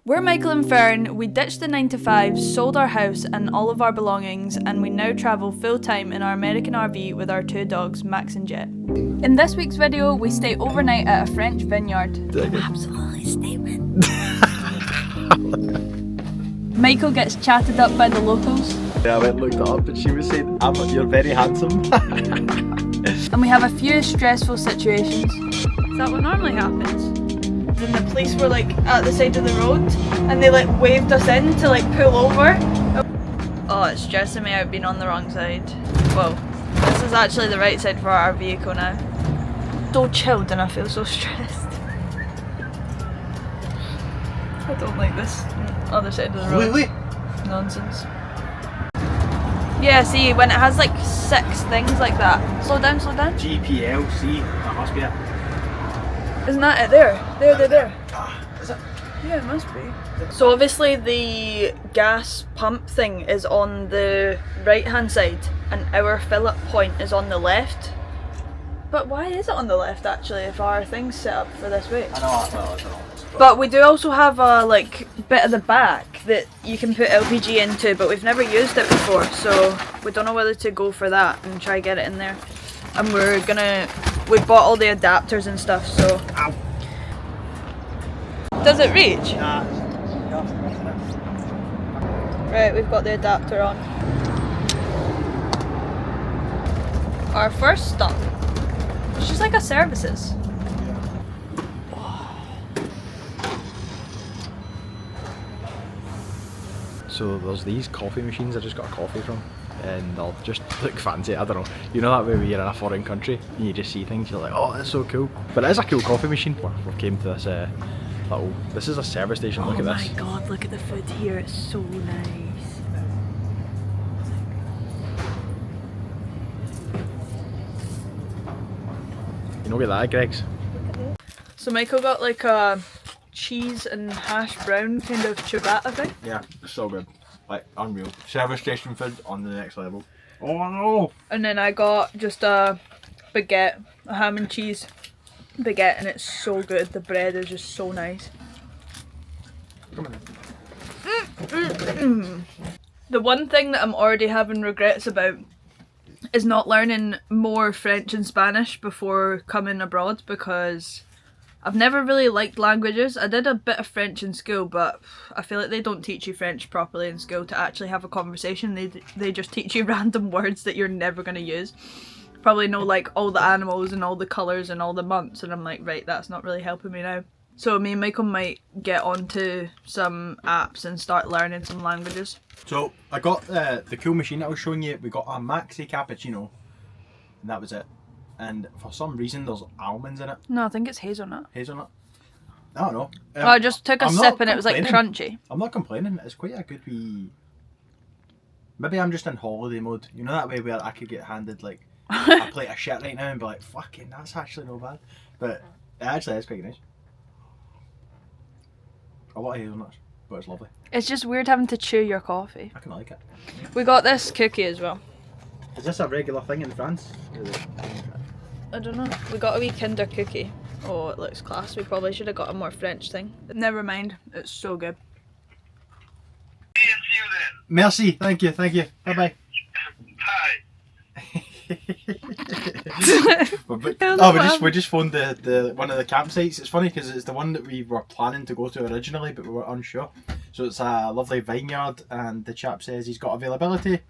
We're Michael and Fern. We ditched the 9 to 5, sold our house and all of our belongings, and we now travel full time in our American RV with our 2 dogs, Max and Jet. In this week's video, we stay overnight at a French vineyard. Absolutely statement. Michael gets chatted up by the locals. Yeah, I went and looked it up and she was saying, you're very handsome. And we have a few stressful situations. Is that what normally happens? And the police were like at the side of the road and they like waved us in to like pull over. Oh, it's stressing me out being on the wrong side. Whoa, this is actually the right side for our vehicle now. So chilled and I feel so stressed. I don't like this other side of the road. Really? Nonsense. Yeah, see, when it has like 6 things like that. Slow down, slow down. GPLC, that must be it. Isn't that it? There. Is it? Yeah, it must be. So obviously the gas pump thing is on the right hand side and our fill-up point is on the left. But why is it on the left actually if our thing's set up for this way? I know. But we do also have a like bit of the back that you can put LPG into, but we've never used it before, so we don't know whether to go for that and try get it in there. And we bought all the adapters and stuff, so. Ow. Does it reach? Nah. Right, we've got the adapter on. Our first stop. It's just like a services. So there's these coffee machines I just got a coffee from and they'll just look fancy, I don't know. You know that way when you're in a foreign country and you just see things, you're like, oh, that's so cool. But it is a cool coffee machine. We came to this this is a service station, look at this. Oh my god, look at the food here, it's so nice. You know, get that, Greg's. So Michael got like a cheese and hash brown kind of ciabatta thing. Yeah, it's so good. Like, unreal. Service station food on the next level. Oh no! And then I got just a baguette, a ham and cheese baguette, and it's so good. The bread is just so nice. Come on. The one thing that I'm already having regrets about is not learning more French and Spanish before coming abroad, because I've never really liked languages. I did a bit of French in school, but I feel like they don't teach you French properly in school to actually have a conversation. They just teach you random words that you're never going to use. Probably know like all the animals and all the colours and all the months, and I'm like, right, that's not really helping me now. So me and Michael might get onto some apps and start learning some languages. So I got the cool machine I was showing you. We got a maxi cappuccino and that was it. And for some reason there's almonds in it. No, I think it's hazelnut. Hazelnut? I don't know. I just took a sip and it was like crunchy. I'm not complaining. It's quite a good wee... Maybe I'm just in holiday mode. You know that way where I could get handed like a plate of shit right now and be like, fucking, that's actually no bad. But it actually is quite nice. A lot of hazelnuts, but it's lovely. It's just weird having to chew your coffee. I can like it. We got this cookie as well. Is this a regular thing in France? I don't know. We got a wee Kinder cookie. Oh, it looks class. We probably should have got a more French thing. But never mind. It's so good. See you then. Merci. Thank you. Bye bye. Hi. We just phoned the one of the campsites. It's funny because it's the one that we were planning to go to originally, but we were unsure. So it's a lovely vineyard, and the chap says he's got availability,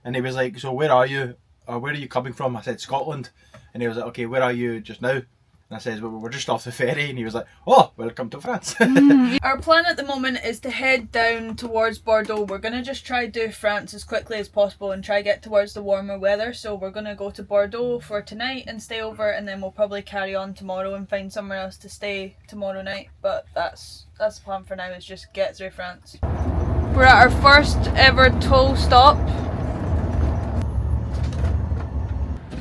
and he was like, "So where are you? Or where are you coming from?" I said Scotland, and he was like, "Okay, where are you just now?" And I said, "Well, we're just off the ferry," and he was like, "Oh, welcome to France." Our plan at the moment is to head down towards Bordeaux. We're going to just try to do France as quickly as possible and try get towards the warmer weather. So we're going to go to Bordeaux for tonight and stay over, and then we'll probably carry on tomorrow and find somewhere else to stay tomorrow night. But that's the plan for now, is just get through France. We're at our first ever toll stop.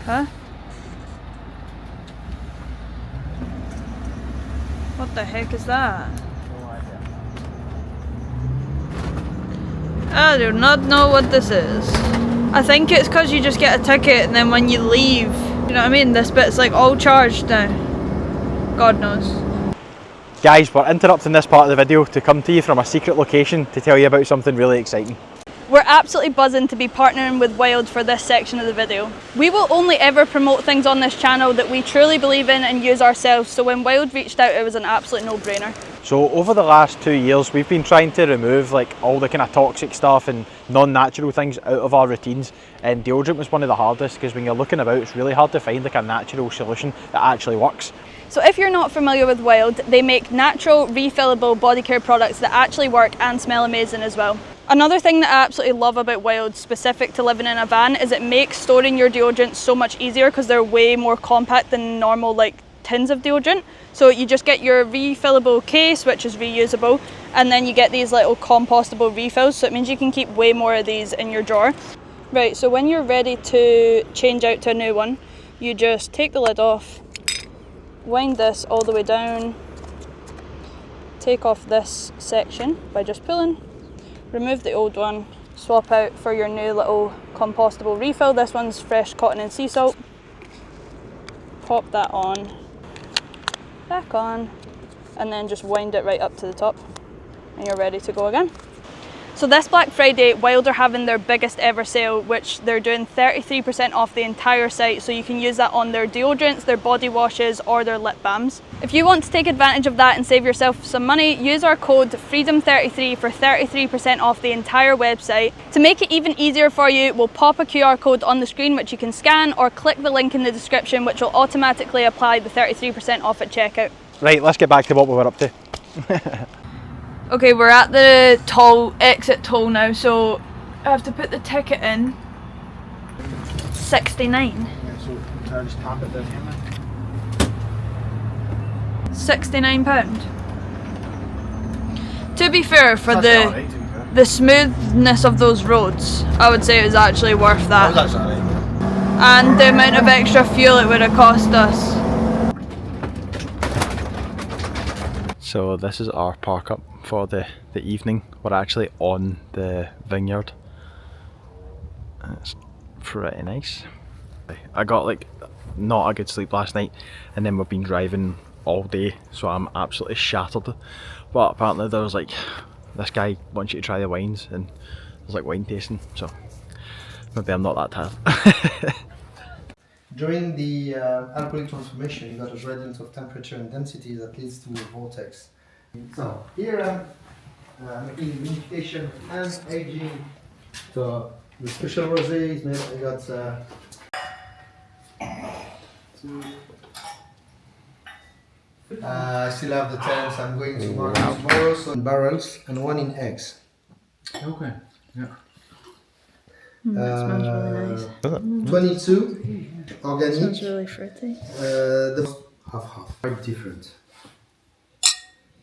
Huh? What the heck is that? No idea. I do not know what this is. I think it's because you just get a ticket and then when you leave, you know what I mean? This bit's like all charged now. God knows. Guys, we're interrupting this part of the video to come to you from a secret location to tell you about something really exciting. We're absolutely buzzing to be partnering with Wild for this section of the video. We will only ever promote things on this channel that we truly believe in and use ourselves, so when Wild reached out it was an absolute no-brainer. So over the last 2 years we've been trying to remove like all the kind of toxic stuff and non-natural things out of our routines, and deodorant was one of the hardest because when you're looking about it's really hard to find like a natural solution that actually works. So if you're not familiar with Wild, they make natural refillable body care products that actually work and smell amazing as well. Another thing that I absolutely love about Wild, specific to living in a van, is it makes storing your deodorant so much easier because they're way more compact than normal like tins of deodorant. So you just get your refillable case, which is reusable, and then you get these little compostable refills, so it means you can keep way more of these in your drawer. Right, so when you're ready to change out to a new one, you just take the lid off, wind this all the way down, take off this section by just pulling, remove the old one, swap out for your new little compostable refill. This one's fresh cotton and sea salt. Pop that on, back on, and then just wind it right up to the top and you're ready to go again. So this Black Friday, Wild are having their biggest ever sale, which they're doing 33% off the entire site, so you can use that on their deodorants, their body washes, or their lip balms. If you want to take advantage of that and save yourself some money, use our code FREEDOM33 for 33% off the entire website. To make it even easier for you, we'll pop a QR code on the screen which you can scan, or click the link in the description which will automatically apply the 33% off at checkout. Right, let's get back to what we were up to. Okay, we're at the exit toll now, so I have to put the ticket in. 69. Yeah, so I just tap it down here. £69. To be fair, for That's the alright, to be fair. the smoothness of those roads, I would say it was actually worth that. That was actually alright. And the amount of extra fuel it would have cost us. So this is our park up for the evening. We're actually on the Vineyard. It's pretty nice. I got like not a good sleep last night, and then we've been driving all day, so I'm absolutely shattered. But apparently there was like, this guy wants you to try the wines, and there's like wine tasting, so maybe I'm not that tired. During the alcoholic transformation, you got a gradient of temperature and density that leads to a vortex. So here I'm making vinification and aging. So the special rosé is made. I got I still have the tanks. I'm going to market tomorrow. So in barrels and one in eggs. Okay. Yeah. That smells really nice. 22 organic. Smells really fruity. The half, quite different.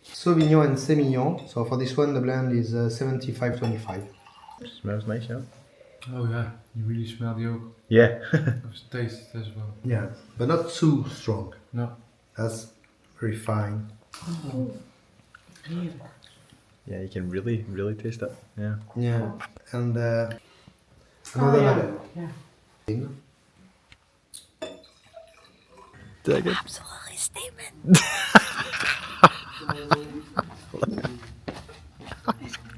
Sauvignon and Semillon. So for this one, the blend is 75-25. Smells nice, yeah. Oh yeah, you really smell the oak. Yeah. Taste it as well. Yeah, but not too strong. No. That's very fine. Yeah, you can really taste it. Yeah. Yeah, and another level. Yeah. Did I get? Absolutely steaming.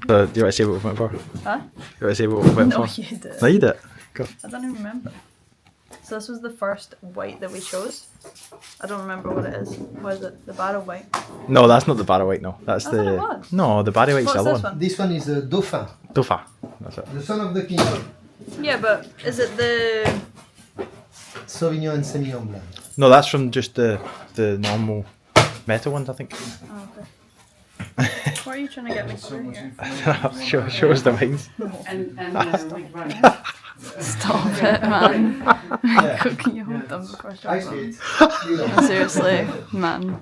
Do you want to say what we went for? Huh? You want to say what we went No, for? you did. No, you did. Go. I don't even remember. So this was the first white that we chose. I don't remember what it is. What is it? The barrel white? No, that's not the Barry White. No, that's I the. thought it was. No, the Barry White's What's the this other one? This one is a Dauphin, Dauphin. That's it. the son of the king. Yeah, but is it the... Sauvignon and Semillon blend. No, that's from just the normal metal ones, I think. Oh, okay. What are you trying to get me through here? show us the wines. Stop it, man. Yeah. Can you hold them before I I start them? see it. Seriously, man.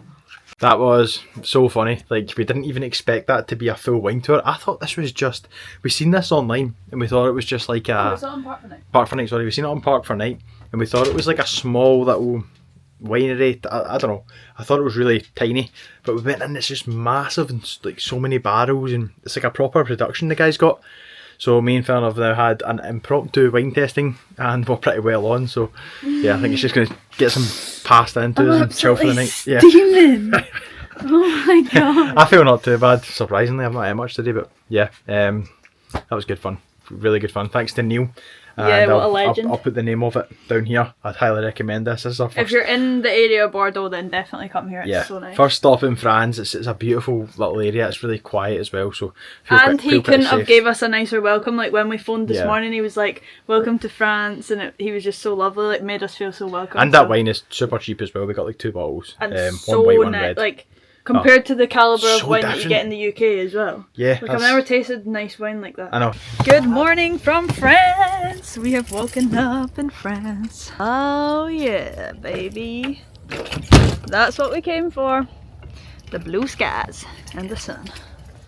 That was so funny. Like, we didn't even expect that to be a full wine tour. I thought this was just, we seen this online and we thought it was just like a Was it on Park for Night? Park for Night. Sorry, we seen it on Park for Night and we thought it was like a small little winery. I don't know. I thought it was really tiny, but we went in. It's just massive and like so many barrels, and it's like a proper production the guy's got. So me and Fern have now had an impromptu wine tasting, and we're pretty well on. So yeah, I think it's just going to get some pasta into us and chill for the night. Yeah. Steaming. Oh my god. I feel not too bad, surprisingly. I've not had much today, but yeah, that was good fun. Really good fun. Thanks to Neil. Yeah, And what a legend. I'll put the name of it down here. I'd highly recommend this. This is our first. If you're in the area of Bordeaux, then definitely come here. It's Yeah, so nice. first stop in France. It's a beautiful little area. It's really quiet as well. So And he couldn't have safe. gave us a nicer welcome. Like when we phoned this Yeah. morning, he was like, "Welcome to France," and he was just so lovely. Like made us feel so welcome. And that wine is super cheap as well. We got like 2 bottles, and one white, one nice. red. Like compared to the calibre of so wine that you different. get in the UK as well. Yeah, Like I've that's- never tasted nice wine like that. I know. Good morning from France. We have woken up in France. Oh yeah, baby. That's what we came for. The blue skies and the sun.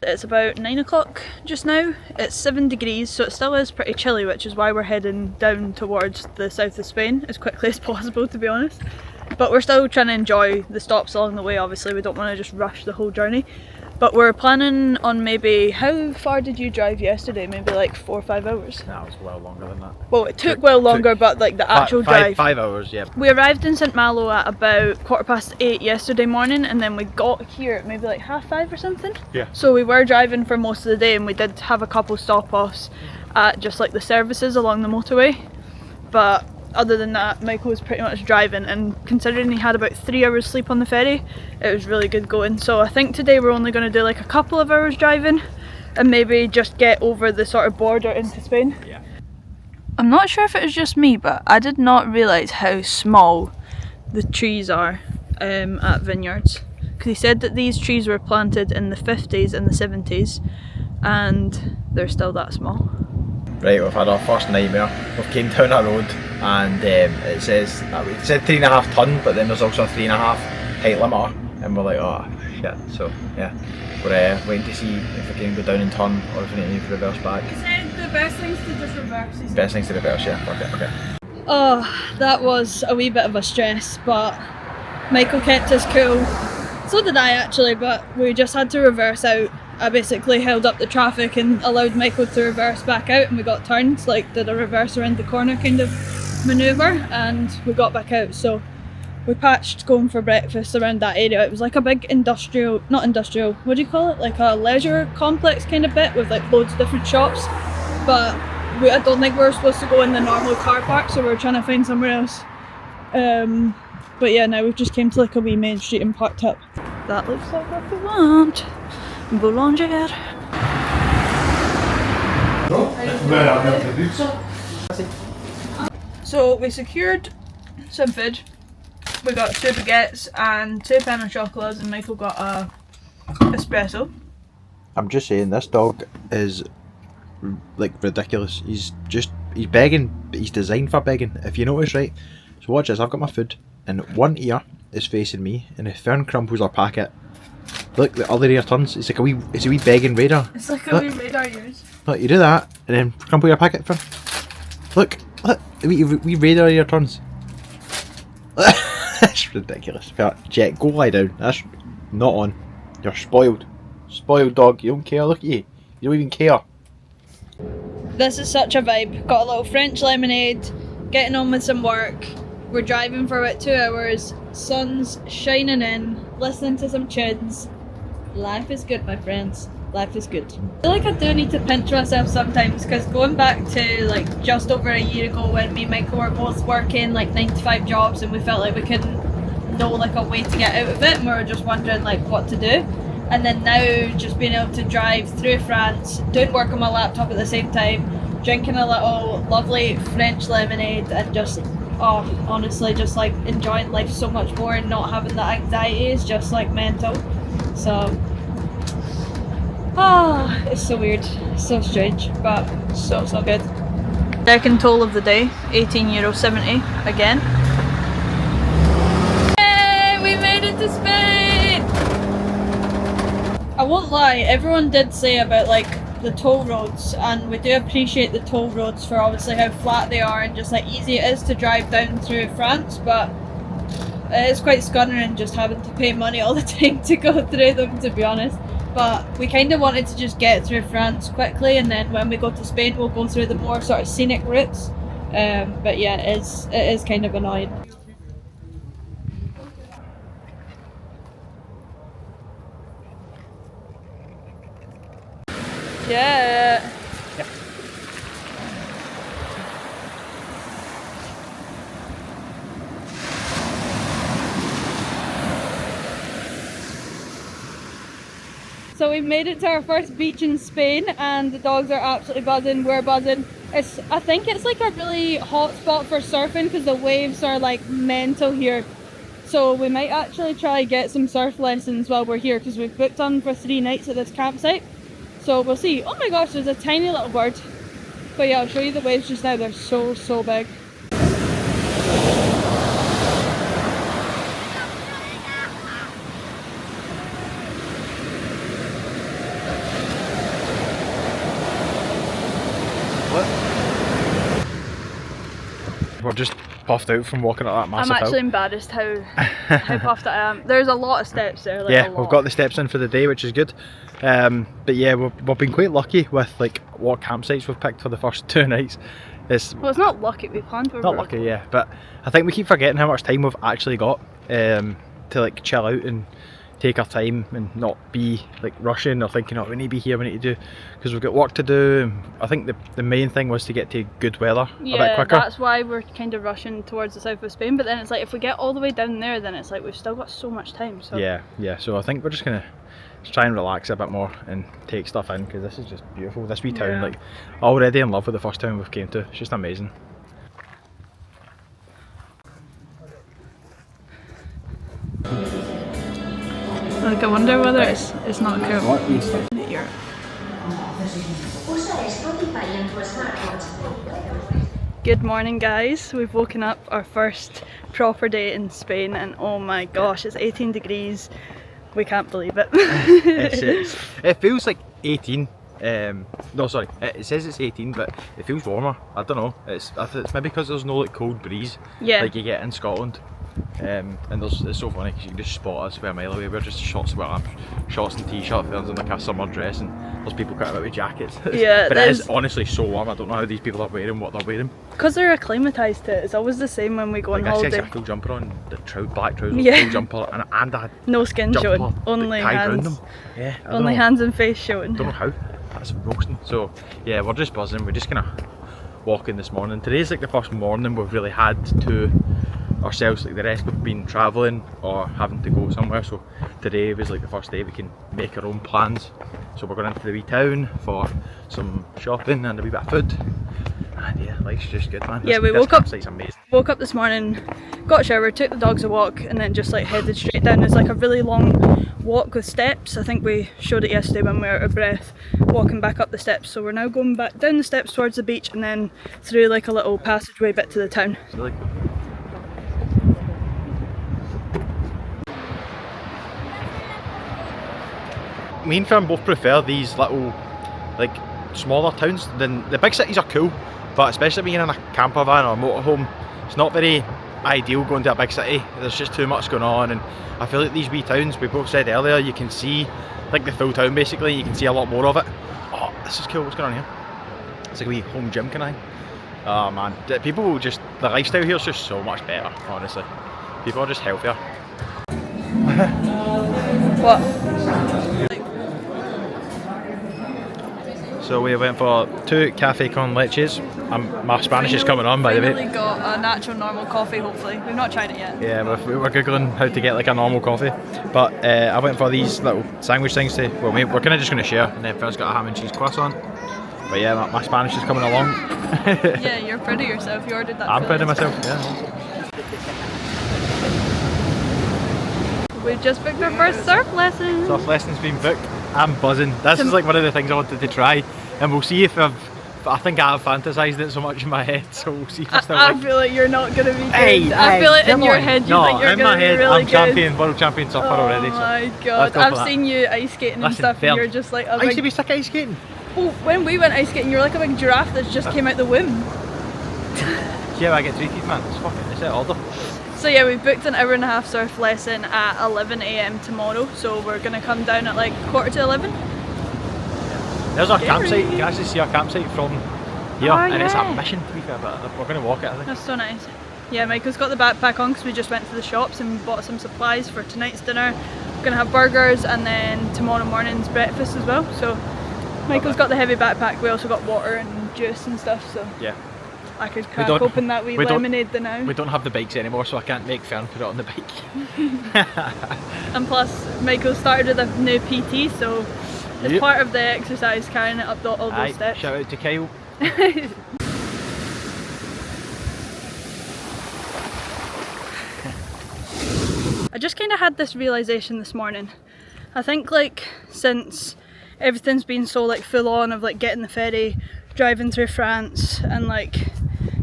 It's about 9 o'clock just now. It's 7 degrees, so it still is pretty chilly, which is why we're heading down towards the south of Spain as quickly as possible, to be honest. But we're still trying to enjoy the stops along the way. Obviously we don't want to just rush the whole journey. But we're planning on maybe, how far did you drive yesterday? Maybe like 4 or 5 hours? No, it was well longer than that. Well, it took well longer, but like the actual drive. 5 hours, yeah. We arrived in St Malo at about 8:15 yesterday morning, and then we got here at maybe like 5:30 or something. Yeah. So we were driving for most of the day, and we did have a couple stop-offs at just like the services along the motorway. But other than that, Michael was pretty much driving, and considering he had about 3 hours sleep on the ferry, it was really good going. So I think today we're only going to do like a couple of hours driving and maybe just get over the sort of border into Spain. Yeah. I'm not sure if it was just me, but I did not realise how small the trees are at Vineyards. Because he said that these trees were planted in the 50s and the 70s, and they're still that small. Right, we've had our first nightmare. We've came down a road and it said 3.5 tonne, but then there's also a 3.5 height limiter, and we're like, oh shit. So yeah, we're waiting to see if we can go down and turn or if we need to reverse back. He said the best thing's to just reverse. Best things to reverse, yeah. Okay. Oh, that was a wee bit of a stress, but Michael kept us cool. So did I actually, but we just had to reverse out. I basically held up the traffic and allowed Michael to reverse back out, and we got turned, like did a reverse around the corner kind of manoeuvre, and we got back out. So we patched going for breakfast around that area. It was like a big not industrial, what do you call it? Like a leisure complex kind of bit with like loads of different shops. But I don't think we were supposed to go in the normal car park, so we were trying to find somewhere else. But yeah, now we've just came to like a wee main street and parked up. That looks like what we want. Boulanger. So we secured some food. We got 2 baguettes and 2 pain au chocolats, and Michael got a espresso. I'm just saying, this dog is like ridiculous. He's begging, but he's designed for begging. If you notice, right? So watch this. I've got my food, and one ear is facing me, and if Fern crumples our packet, look, the other ear turns. It's like a wee begging radar. It's like a wee radar yours. Look, you do that, and then crumple your packet, Fern. Look, wee radar ear turns. That's ridiculous. Jet, go lie down. That's not on. You're spoiled. Spoiled dog. You don't care. Look at you. You don't even care. This is such a vibe. Got a little French lemonade, getting on with some work. We're driving for about 2 hours. Sun's shining in, listening to some tunes. Life is good, my friends. Life is good. I feel like I do need to pinch myself sometimes, because going back to like just over a year ago when me and Michael were both working like 9 to 5 jobs, and we felt like we couldn't know like a way to get out of it, and we were just wondering like what to do. And then now just being able to drive through France, doing work on my laptop at the same time, drinking a little lovely French lemonade, and just honestly just like enjoying life so much more, and not having that anxiety is just like mental. So it's so weird, it's so strange, but so good. Second toll of the day, €18.70 again. Yay, we made it to Spain! I won't lie, everyone did say about like the toll roads, and we do appreciate the toll roads for obviously how flat they are and just like easy it is to drive down through France, but it is quite scunnering just having to pay money all the time to go through them, to be honest. But we kind of wanted to just get through France quickly, and then when we go to Spain we'll go through the more sort of scenic routes. But yeah, it is kind of annoying. Yeah. So we've made it to our first beach in Spain and the dogs are absolutely buzzing, we're buzzing. I think it's like a really hot spot for surfing because the waves are like mental here. So we might actually try get some surf lessons while we're here because we've booked on for 3 nights at this campsite. So we'll see. Oh my gosh, there's a tiny little bird. But yeah, I'll show you the waves just now, they're so big. We're just puffed out from walking up that massive I'm actually hill. embarrassed how puffed I am. There's a lot of steps there. Like Yeah, we've got the steps in for the day, which is good. But yeah, we've been quite lucky with like what campsites we've picked for the first 2 nights. Well, it's not lucky, we planned for Not lucky, yeah, but I think we keep forgetting how much time we've actually got to like chill out and take our time and not be like rushing or thinking, oh, we need to be here, we need to do, because we've got work to do. And I think the main thing was to get to good weather a bit quicker. Yeah, that's why we're kind of rushing towards the south of Spain, but then it's like if we get all the way down there, then it's like we've still got so much time. So Yeah, so I think we're just gonna try and relax a bit more and take stuff in, because this is just beautiful. This wee town, like, already in love with the first town we've came to. It's just amazing. Like, I wonder whether it's not cool. Here. Good morning, guys. We've woken up our first proper day in Spain and oh my gosh, it's 18 degrees. We can't believe it. It feels like 18. No, sorry, it says it's 18, but it feels warmer. I don't know. It's maybe because there's no like cold breeze like you get in Scotland. And it's so funny because you can just spot us a mile away. We're just shorts and t-shirt, feels like a summer dress, and there's people cutting out with jackets. Yeah, but it is honestly so warm. I don't know how these people are wearing what they're wearing. Because they're acclimatised to it. It's always the same when we go on holiday. I had a full jumper on, the black trousers, full jumper, and I had no skin showing, only hands. Yeah, only hands and face showing. Don't know how. That's roasting. So yeah, we're just buzzing. We're just gonna walk in this morning. Today's like the first morning we've really had to ourselves. Like the rest we've been travelling or having to go somewhere, so today was like the first day we can make our own plans. So we're going into the wee town for some shopping and a wee bit of food, and yeah, life's just good, man. Yeah, we woke up this morning, got a shower, took the dogs a walk, and then just like headed straight down. It's like a really long walk with steps. I think we showed it yesterday when we were out of breath walking back up the steps. So we're now going back down the steps towards the beach and then through like a little passageway bit to the town. It's really cool. Me and Fern both prefer these little, like, smaller towns. The big cities are cool, but especially when you're in a camper van or a motorhome, it's not very ideal going to a big city. There's just too much going on, and I feel like these wee towns, we both said earlier, you can see like the full town basically. You can see a lot more of it. Oh, this is cool. What's going on here? It's like a wee home gym kind of thing. Oh man, people just, the lifestyle here is just so much better, honestly. People are just healthier. What? So we went for 2 cafe con leches. My Spanish is coming on, by the way. We got a natural normal coffee, hopefully. We've not tried it yet. Yeah, we were googling how to get like a normal coffee, but I went for these little sandwich things to, well, we're kind of just going to share, and then first got a ham and cheese croissant. But yeah, my Spanish is coming along. Yeah, you're proud of yourself. You ordered that. I'm proud of myself, yeah. We've just booked our first surf lesson. Surf lessons been booked. I'm buzzing. This is like one of the things I wanted to try, and we'll see if I think I've fantasised it so much in my head, so we'll see if I still I feel like you're not going to be good. I feel like in your head you think you're going to be really good. I'm world champion surfer already. Oh my god, I've seen you ice skating and stuff, and you're just like a I used to be sick of ice skating. Oh, when we went ice skating, you were like a big giraffe that just came out the womb. Yeah, I get treated, man. It's out of order. So yeah, we've booked an hour-and-a-half surf lesson at 11 AM tomorrow, so we're going to come down at like 11:15. There's our campsite. You can actually see our campsite from here, and it's a mission to be fair, but we're going to walk it, I think. That's so nice. Yeah, Michael's got the backpack on because we just went to the shops and bought some supplies for tonight's dinner. We're going to have burgers and then tomorrow morning's breakfast as well, so Michael's got the heavy backpack, we also got water and juice and stuff, so Yeah. I could crack open that wee lemonade now. We don't have the bikes anymore, so I can't make Fern put it on the bike. And plus, Michael started with a new PT, so it's part of the exercise carrying it up all those steps. Shout out to Kyle. I just kind of had this realisation this morning. I think like since everything's been so like full on of like getting the ferry, driving through France, and like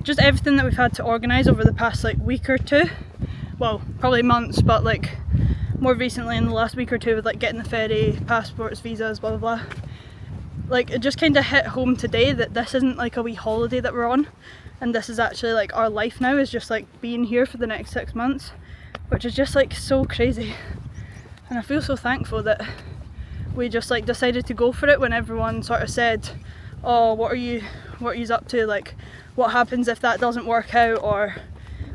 just everything that we've had to organise over the past like week or two, well probably months, but like more recently in the last week or two with like getting the ferry, passports, visas, blah blah blah, like it just kind of hit home today that this isn't like a wee holiday that we're on, and this is actually like our life now, is just like being here for the next 6 months, which is just like so crazy. And I feel so thankful that we just like decided to go for it when everyone sort of said, oh, what are you up to, like what happens if that doesn't work out, or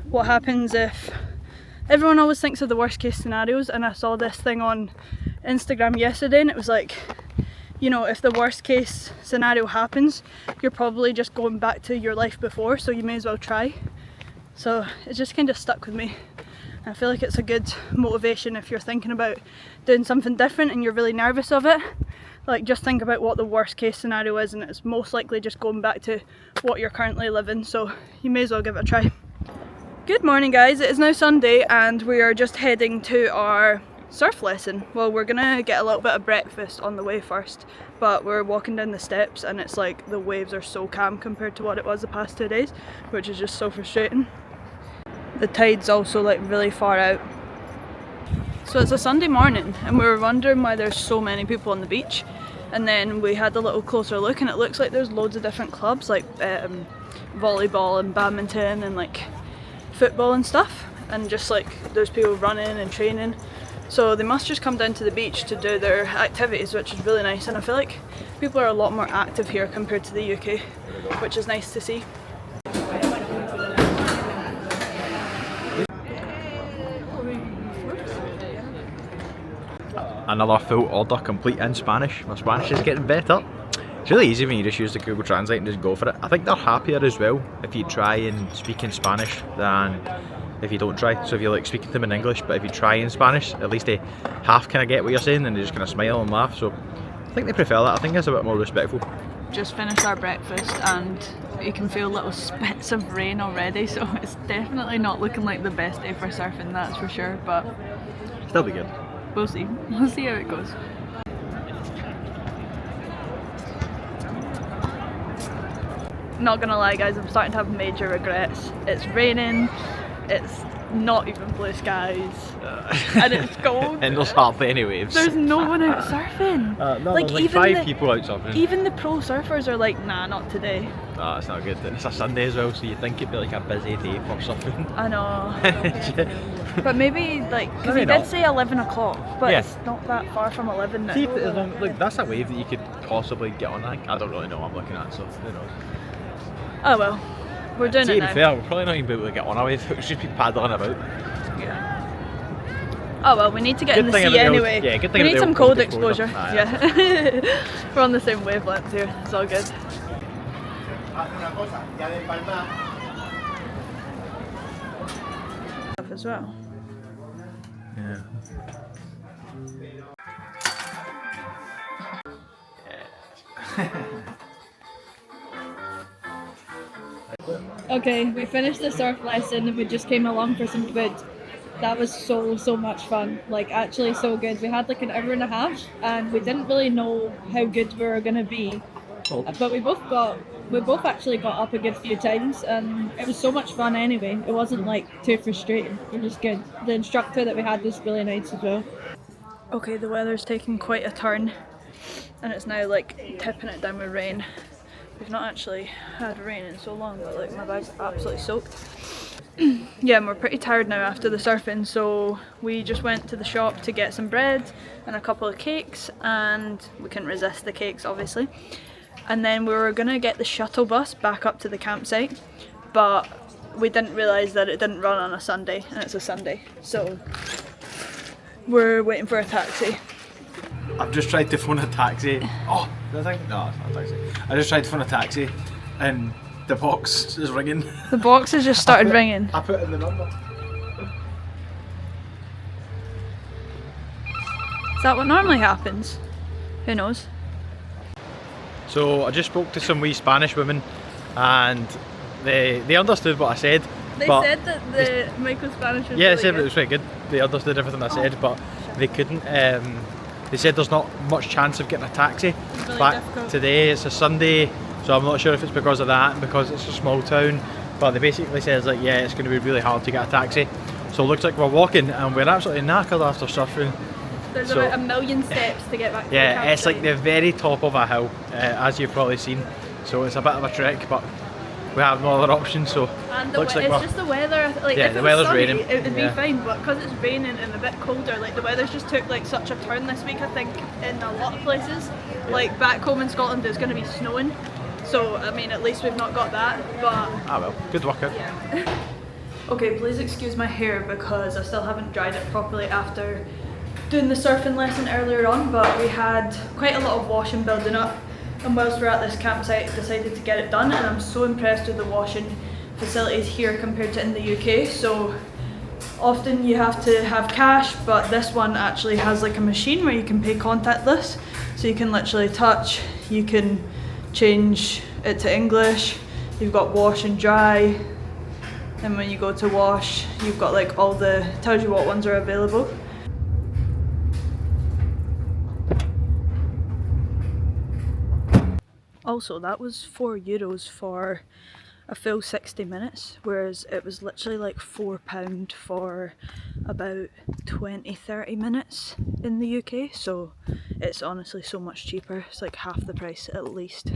what happens if... Everyone always thinks of the worst case scenarios, and I saw this thing on Instagram yesterday and it was like, you know, if the worst case scenario happens, you're probably just going back to your life before, so you may as well try. So it just kind of stuck with me. I feel like it's a good motivation if you're thinking about doing something different and you're really nervous of it. Like just think about what the worst case scenario is, and it's most likely just going back to what you're currently living, so you may as well give it a try. Good morning guys, it is now Sunday and we are just heading to our surf lesson. Well, we're gonna get a little bit of breakfast on the way first, but we're walking down the steps and it's like the waves are so calm compared to what it was the past 2 days, which is just so frustrating. The tide's also like really far out. So it's a Sunday morning and we were wondering why there's so many people on the beach, and then we had a little closer look and it looks like there's loads of different clubs, like volleyball and badminton and like football and stuff, and just like there's people running and training, so they must just come down to the beach to do their activities, which is really nice. And I feel like people are a lot more active here compared to the UK, which is nice to see. Another full order complete in Spanish. My Spanish is getting better. It's really easy when you just use the Google Translate and just go for it. I think they're happier as well if you try and speak in Spanish than if you don't try. So if you like speaking to them in English, but if you try in Spanish, at least they half kind of get what you're saying and they just kind of smile and laugh. So I think they prefer that. I think it's a bit more respectful. Just finished our breakfast and you can feel little spits of rain already, so it's definitely not looking like the best day for surfing, that's for sure, but Still be good. we'll see. We'll see how it goes. Not gonna lie guys, I'm starting to have major regrets. It's raining, it's not even blue skies, and it's cold. And there's hardly any waves. There's no one out surfing. No, like, there's like even 5 people out surfing. Even the pro surfers are like, nah, not today. No, it's not good. It's a Sunday as well, so you think it'd be like a busy day for surfing. I know. But maybe like, because he Maybe did say 11 o'clock, but Yeah. it's not that far from 11 now. See, like, that's a wave that you could possibly get on. I don't really know what I'm looking at, so who knows. Oh well, we're doing See, it to be now. fair, we're probably not even able to get on a wave. It should be paddling about. Yeah. Oh well, we need to get Good in the thing sea about the old- anyway. yeah, good thing we need about the some old cold cold exposure. exposure. Yeah. We're on the same wavelength here. It's all good. As well. Yeah. Okay, we finished the surf lesson and we just came along for some food. That was so much fun, like actually so good. We had like an hour and a half and we didn't really know how good we were gonna be, but we both actually got up a good few times and it was so much fun anyway. It wasn't like too frustrating, it was good. The instructor that we had was really nice as well. Okay, the weather's taking quite a turn and it's now like tipping it down with rain. We've not actually had rain in so long, but like my bag's absolutely soaked. Yeah, and we're pretty tired now after the surfing, so we just went to the shop to get some bread and a couple of cakes, and we couldn't resist the cakes obviously. And then we were gonna get the shuttle bus back up to the campsite, but we didn't realise that it didn't run on a Sunday, and it's a Sunday, so we're waiting for a taxi. I've just tried to phone a taxi. Oh, I think no, it's not a taxi. I just tried to phone a taxi, and the box is ringing. The box has just started ringing. I put in the number. Is that what normally happens? Who knows? So I just spoke to some wee Spanish women, and they understood what I said. They but said that the Michael Spanish was yeah, really they said good. it was very good. They understood everything I said, but they couldn't. They said there's not much chance of getting a taxi really back difficult. today. It's a Sunday, so I'm not sure if it's because of that and because it's a small town. But they basically says like, yeah, it's going to be really hard to get a taxi. So it looks like we're walking, and we're absolutely knackered after surfing. There's So- about 1,000,000 steps to get back to the Yeah, campsite. it's like the very top of a hill, as you've probably seen. So it's a bit of a trek, but we have no other option. So And looks like it's we're just the weather. Like Yeah, if the it was weather's sunny, raining. it would Yeah. be fine. But because it's raining and a bit colder, like the weather's just took like such a turn this week. I think in a lot of places, like back home in Scotland, it's going to be snowing. So I mean, at least we've not got that. But well, good workout. yeah. Okay, please excuse my hair because I still haven't dried it properly after doing the surfing lesson earlier on, but we had quite a lot of washing building up, and whilst we're at this campsite decided to get it done, and I'm so impressed with the washing facilities here compared to in the UK. So often you have to have cash, but this one actually has like a machine where you can pay contactless, so you can literally touch, you can change it to English, you've got wash and dry, and when you go to wash you've got like all the, tells you what ones are available. Also, that was €4 for a full 60 minutes, whereas it was literally like £4 for about 20-30 minutes in the UK, so it's honestly so much cheaper. It's like half the price at least.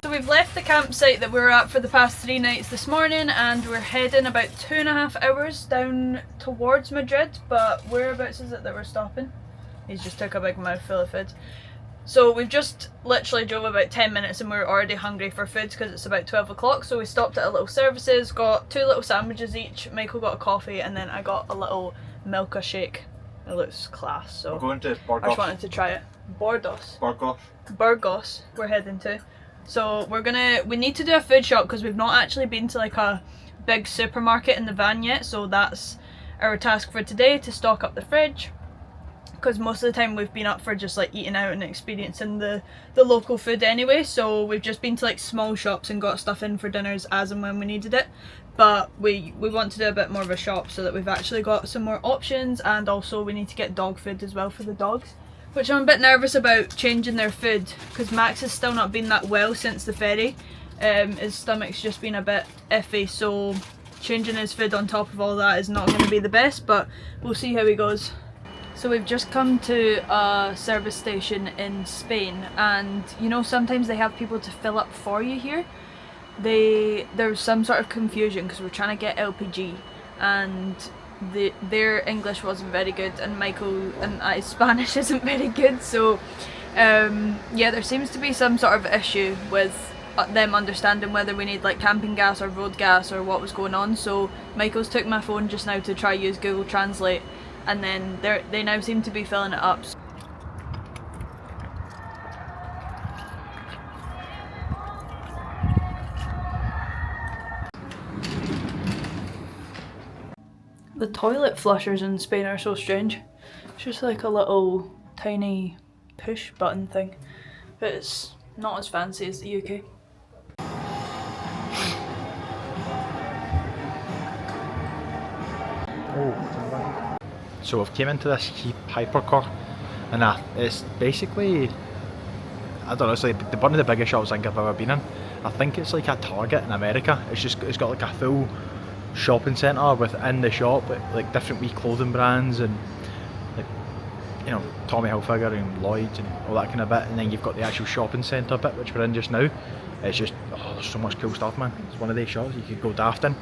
So we've left the campsite that we were at for the past 3 nights this morning, and we're heading about 2.5 hours down towards Madrid, but whereabouts is it that we're stopping? He's just took a big mouthful of food. So we've just literally drove about 10 minutes and we're already hungry for food because it's about 12 o'clock. So we stopped at a little services, got 2 little sandwiches each. Michael got a coffee and then I got a little Milka shake. It looks class, so We're going to I just Burgos. wanted to try it. Bordeaux. Burgos we're heading to. So we need to do a food shop because we've not actually been to like a big supermarket in the van yet. So that's our task for today, to stock up the fridge. Because most of the time we've been up for just like eating out and experiencing the local food anyway, so we've just been to like small shops and got stuff in for dinners as and when we needed it. But we want to do a bit more of a shop so that we've actually got some more options, and also we need to get dog food as well for the dogs, which I'm a bit nervous about changing their food because Max has still not been that well since the ferry. His stomach's just been a bit iffy, so changing his food on top of all that is not going to be the best, but we'll see how he goes. So we've just come to a service station in Spain, and you know sometimes they have people to fill up for you here. There was some sort of confusion because we're trying to get LPG and their English wasn't very good, and Michael and I's Spanish isn't very good, so yeah, there seems to be some sort of issue with them understanding whether we need like camping gas or road gas or what was going on. So Michael's took my phone just now to try use Google Translate, and then they now seem to be filling it up. The toilet flushers in Spain are so strange. It's just like a little tiny push button thing, but it's not as fancy as the UK. So we've came into this hypercar, and it's basically, I don't know, it's like one of the biggest shops I think I've ever been in. I think it's like a Target in America. It's got like a full shopping centre within the shop, like different wee clothing brands and like, you know, Tommy Hilfiger and Lloyd's and all that kind of bit, and then you've got the actual shopping centre bit which we're in just now. It's just, oh, there's so much cool stuff, man. It's one of these shops you could go daft in.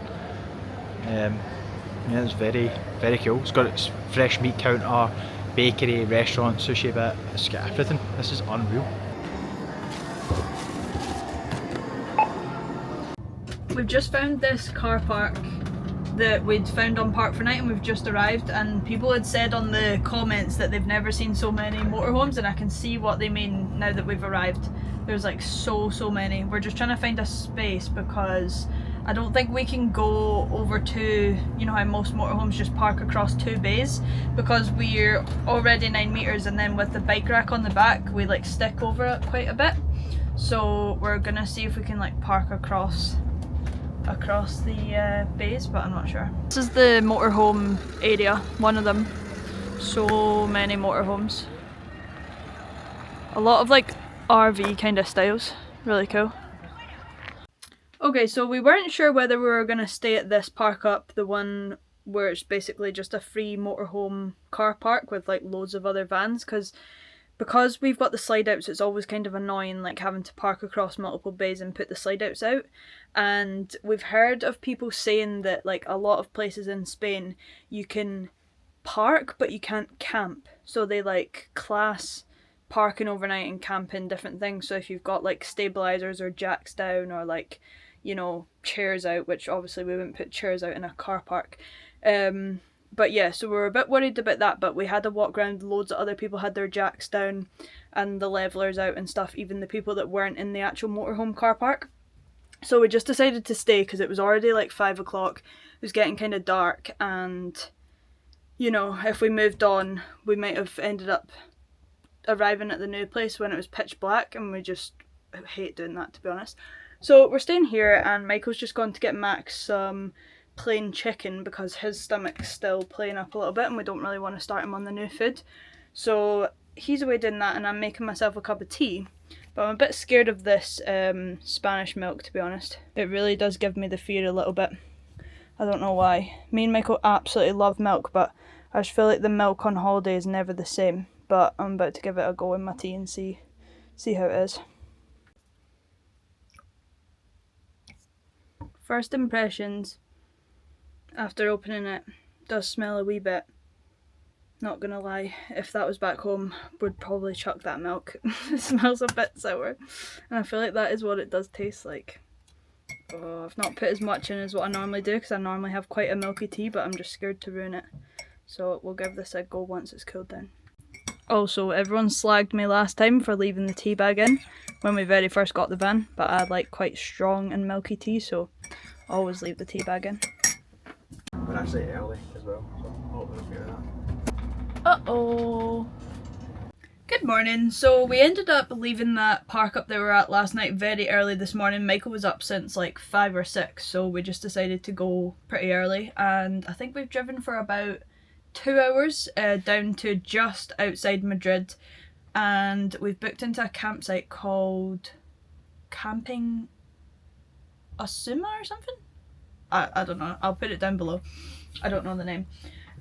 Yeah, it's very, very cool. It's got its fresh meat counter, bakery, restaurant, sushi bit. It's got everything. This is unreal. We've just found this car park that we'd found on Park for Night, and we've just arrived, and people had said on the comments that they've never seen so many motorhomes, and I can see what they mean now that we've arrived. There's like so many. We're just trying to find a space because I don't think we can go over to, you know how most motorhomes just park across 2 bays, because we're already 9 meters, and then with the bike rack on the back we like stick over it quite a bit. So we're gonna see if we can like park across the bays, but I'm not sure. This is the motorhome area, one of them. So many motorhomes. A lot of like RV kind of styles, really cool. Okay, so we weren't sure whether we were going to stay at this park up, the one where it's basically just a free motorhome car park with like loads of other vans, because we've got the slide outs, it's always kind of annoying like having to park across multiple bays and put the slide outs out. And we've heard of people saying that like a lot of places in Spain you can park but you can't camp, so they like class parking overnight and camping different things. So if you've got like stabilizers or jacks down, or like, you know, chairs out, which obviously we wouldn't put chairs out in a car park. But yeah, so we were a bit worried about that, but we had a walk around, loads of other people had their jacks down and the levelers out and stuff, even the people that weren't in the actual motorhome car park. So we just decided to stay because it was already like 5 o'clock, it was getting kind of dark, and you know, if we moved on we might have ended up arriving at the new place when it was pitch black, and we just hate doing that, to be honest. So we're staying here, and Michael's just gone to get Max some plain chicken because his stomach's still playing up a little bit and we don't really want to start him on the new food. So he's away doing that, and I'm making myself a cup of tea. But I'm a bit scared of this Spanish milk, to be honest. It really does give me the fear a little bit. I don't know why. Me and Michael absolutely love milk, but I just feel like the milk on holiday is never the same. But I'm about to give it a go in my tea and see how it is. First impressions after opening it, does smell a wee bit. Not gonna lie, if that was back home, would probably chuck that milk. It smells a bit sour, and I feel like that is what it does taste like. Oh, I've not put as much in as what I normally do because I normally have quite a milky tea, but I'm just scared to ruin it. So we'll give this a go once it's cooled down. Also, everyone slagged me last time for leaving the tea bag in when we very first got the van, but I like quite strong and milky tea, so always leave the tea bag in. We're actually early as well, so hopefully we'll figure that. Uh-oh. Good morning. So we ended up leaving that park up that we were at last night very early this morning. Michael was up since like 5 or 6, so we just decided to go pretty early, and I think we've driven for about 2 hours down to just outside Madrid, and we've booked into a campsite called Camping Asuma or something? I don't know, I'll put it down below. I don't know the name.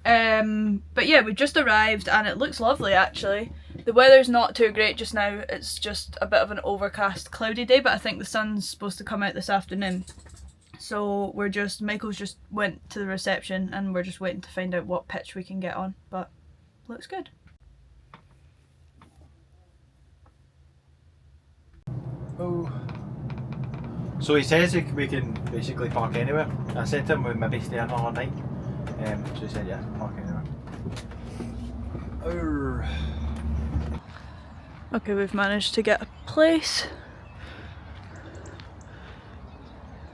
But yeah, we've just arrived and it looks lovely actually. The weather's not too great just now, it's just a bit of an overcast cloudy day, but I think the sun's supposed to come out this afternoon. So Michael's just went to the reception and we're just waiting to find out what pitch we can get on, but looks good. Oh. So he says we can basically park anywhere. I said to him we'd maybe stay another night. So he said yeah, park anywhere. Okay, we've managed to get a place.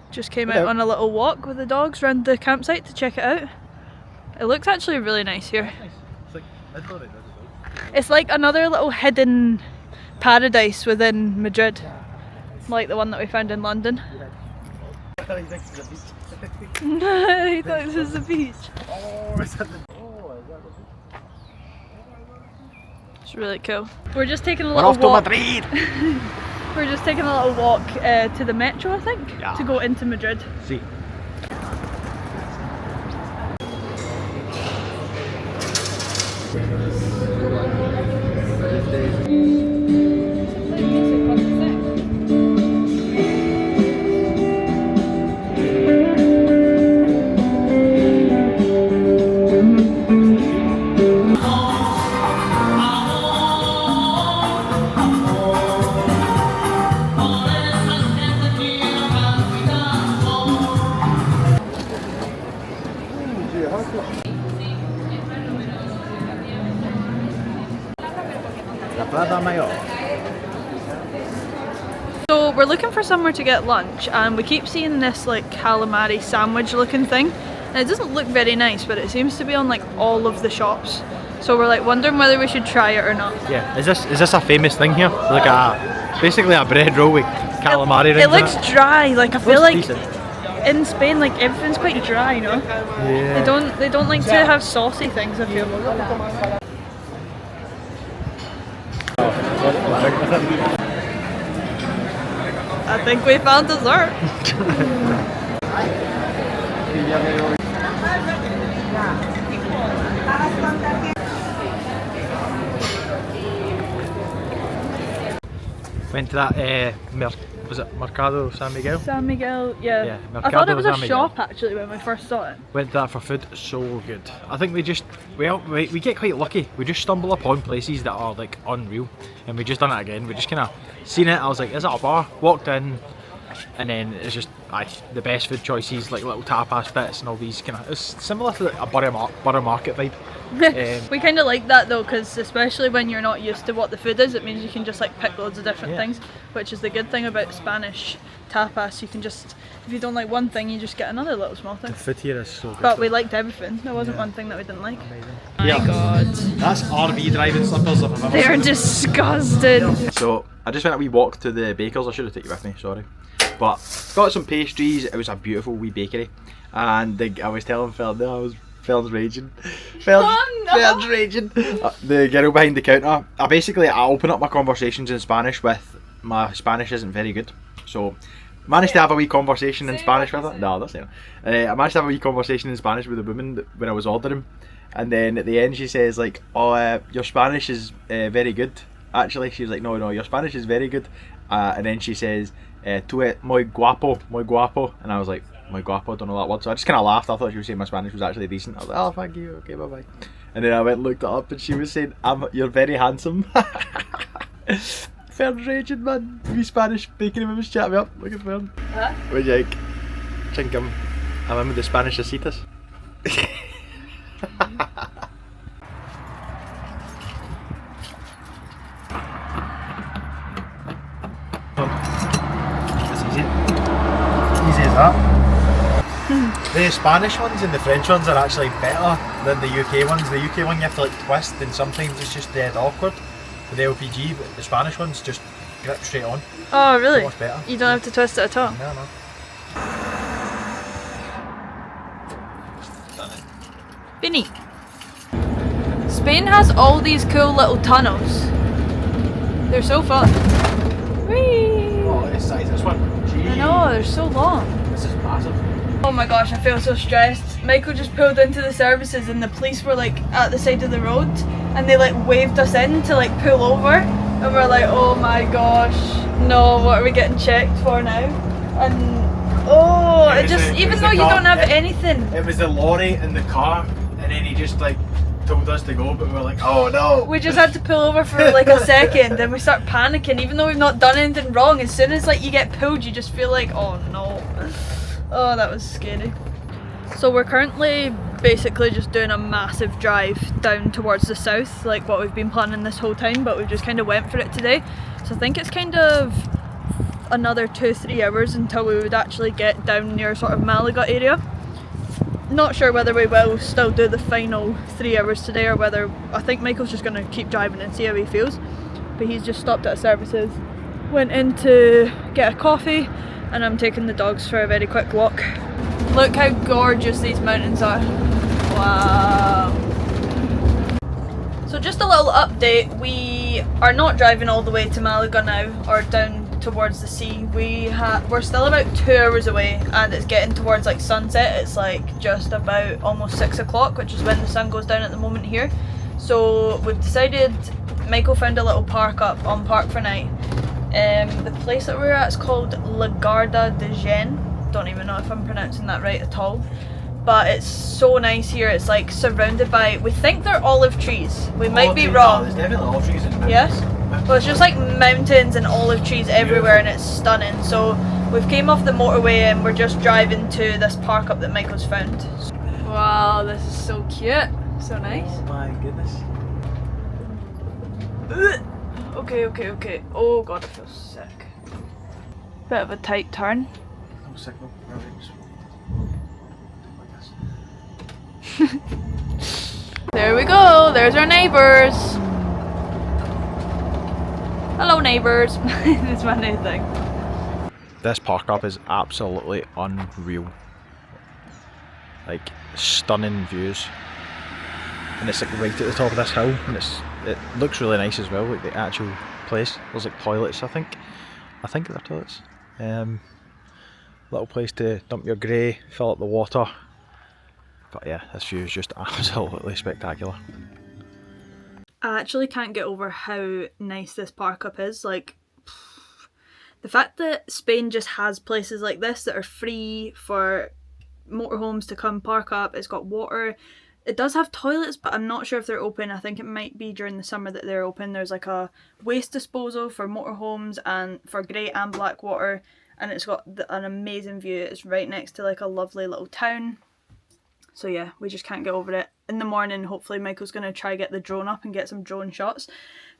Just came out on a little walk with the dogs around the campsite to check it out. It looks actually really nice here. It's like another little hidden paradise within Madrid, like the one that we found in London. I thought he thinks it's a beach. He thought this was the beach. Oh, is that the... Oh, is that the beach? It's really cool. We're just taking a We're little off to walk. Madrid! We're just taking a little walk to the metro, I think, Yeah. to go into Madrid. See. La Prada Mayor. So we're looking for somewhere to get lunch, and we keep seeing this like calamari sandwich looking thing, and it doesn't look very nice, but it seems to be on like all of the shops. So we're like wondering whether we should try it or not. Yeah, is this a famous thing here? Like basically a bread roll with calamari rings It looks in it? dry. Like I feel like decent. in Spain, like everything's quite dry, you know. Yeah. They don't like to have saucy things. I feel. I think we found dessert. Went to that, was it Mercado San Miguel? San Miguel, yeah. Yeah, I thought it was a Mercado San Miguel. shop actually when we first saw it. Went to that for food, so good. I think we get quite lucky. We just stumble upon places that are like unreal, and we just done it again. We just kind of seen it. I was like, is it a bar? Walked in, and then it's just the best food choices, like little tapas bits and all these kind of. It's similar to a butter market vibe. We kind of like that though, because especially when you're not used to what the food is, it means you can just like pick loads of different things, which is the good thing about Spanish tapas. You can just, if you don't like one thing, you just get another little small thing. The food here is so good. But we liked everything. There wasn't one thing that we didn't like. Amazing. My God. That's RV driving slippers if I've ever They are seen them. disgusting. So I just went a wee walk to the baker's. I should have taken you with me, sorry. But got some pastries. It was a beautiful wee bakery, and I was telling Phil, no, I was Phil's raging. Phil's raging. The girl behind the counter. I open up my conversations in Spanish with my Spanish isn't very good, so managed to have a wee conversation in Spanish with her. No, that's it. I managed to have a wee conversation in Spanish with the woman when I was ordering, and then at the end she says like, "Oh, your Spanish is very good." Actually, she was like, "No, your Spanish is very good," and then she says, "Tu es muy guapo," and I was like, "Muy guapo," don't know that word, so I just kind of laughed. I thought she was saying my Spanish was actually decent. I was like, "Oh, thank you, okay, bye bye." And then I went and looked it up, and she was saying, "You're very handsome." Fern's raging, man. Wee Spanish baking him was chatting me up. Look at Fern. Huh? What do you like? Think I'm in with the Spanish asitas. It's easy as that. The Spanish ones and the French ones are actually better than the UK ones. The UK one you have to like twist, and sometimes it's just dead awkward with the LPG, but the Spanish ones just grip straight on. Oh really? So much better. You don't have to twist it at all? No. Vinny. Spain has all these cool little tunnels. They're so fun. Whee! Oh, this size, this one. Jeez. I know, they're so long. This is massive. Oh my gosh, I feel so stressed. Michael just pulled into the services and the police were like at the side of the road and they like waved us in to like pull over, and we're like, oh my gosh, no, what are we getting checked for now? And even though you don't have anything. It was the lorry and the car, and then he just like told us to go, but we were like, oh no. We just had to pull over for like a second and we start panicking even though we've not done anything wrong. As soon as like you get pulled, you just feel like, oh no. Oh, that was scary. So we're currently basically just doing a massive drive down towards the south, like what we've been planning this whole time, but we just kind of went for it today. So I think it's kind of another 2-3 hours until we would actually get down near sort of Malaga area. Not sure whether we will still do the final 3 hours today or whether, I think Michael's just going to keep driving and see how he feels. But he's just stopped at services, went in to get a coffee, and I'm taking the dogs for a very quick walk. Look how gorgeous these mountains are. Wow. So just a little update, we are not driving all the way to Malaga now, or down towards the sea. We're still about 2 hours away and it's getting towards like sunset. It's like just about almost 6 o'clock, which is when the sun goes down at the moment here. So we've decided, Michael found a little park up on Park for Night. The place that we're at is called La Garda de Gen. Don't even know if I'm pronouncing that right at all. But it's so nice here. It's like surrounded by, we think they're olive trees. We might be wrong. There's definitely olive trees in there. Yes? Well, it's just like mountains and olive trees everywhere and it's stunning. So we've came off the motorway and we're just driving to this park up that Michael's found. Wow, this is so cute. So nice. Oh my goodness. Okay. Oh god, I feel sick. Bit of a tight turn. No signal. There we go, there's our neighbours. Hello neighbours. It's my new thing. This park up is absolutely unreal. Like, stunning views. And it's like right at the top of this hill, and it looks really nice as well, like the actual place. There's like toilets, I think they're toilets. Little place to dump your grey, fill up the water. But yeah, this view is just absolutely spectacular. I actually can't get over how nice this park up is. Like, the fact that Spain just has places like this that are free for motorhomes to come park up. It's got water. It does have toilets, but I'm not sure if they're open. I think it might be during the summer that they're open. There's like a waste disposal for motorhomes and for grey and black water, and it's got an amazing view. It's right next to like a lovely little town. So yeah, we just can't get over it. In the morning, hopefully Michael's going to try get the drone up and get some drone shots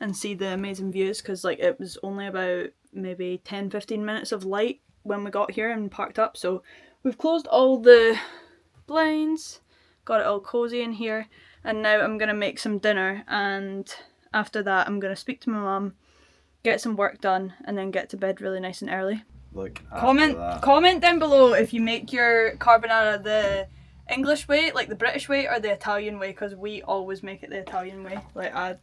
and see the amazing views, because like it was only about maybe 10-15 minutes of light when we got here and parked up. So we've closed all the blinds, got it all cozy in here, and now I'm going to make some dinner, and after that I'm going to speak to my mum, get some work done, and then get to bed really nice and early. Look, Comment down below if you make your carbonara the English way, like the British way, or the Italian way, because we always make it the Italian way. Like I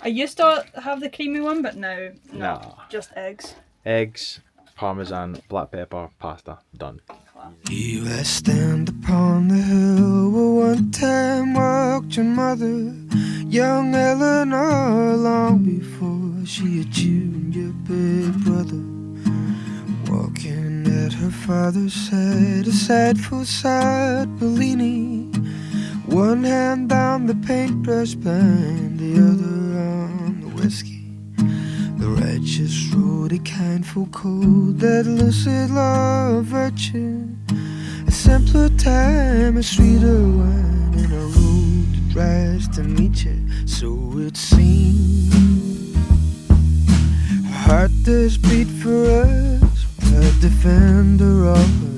used to have the creamy one, but now no, just eggs. Eggs, parmesan, black pepper, pasta, done. You I stand upon the hill where one time walked your mother, young Eleanor, long before she had you and your big brother. Walking at her father's side, a side for side Bellini, one hand on the paintbrush band, the other on the whiskey. The righteous road, a kindful code, that lucid law of virtue, a simpler time, a sweeter wine, and a road that drives to meet you, so it seems. Her heart does beat for us, a defender of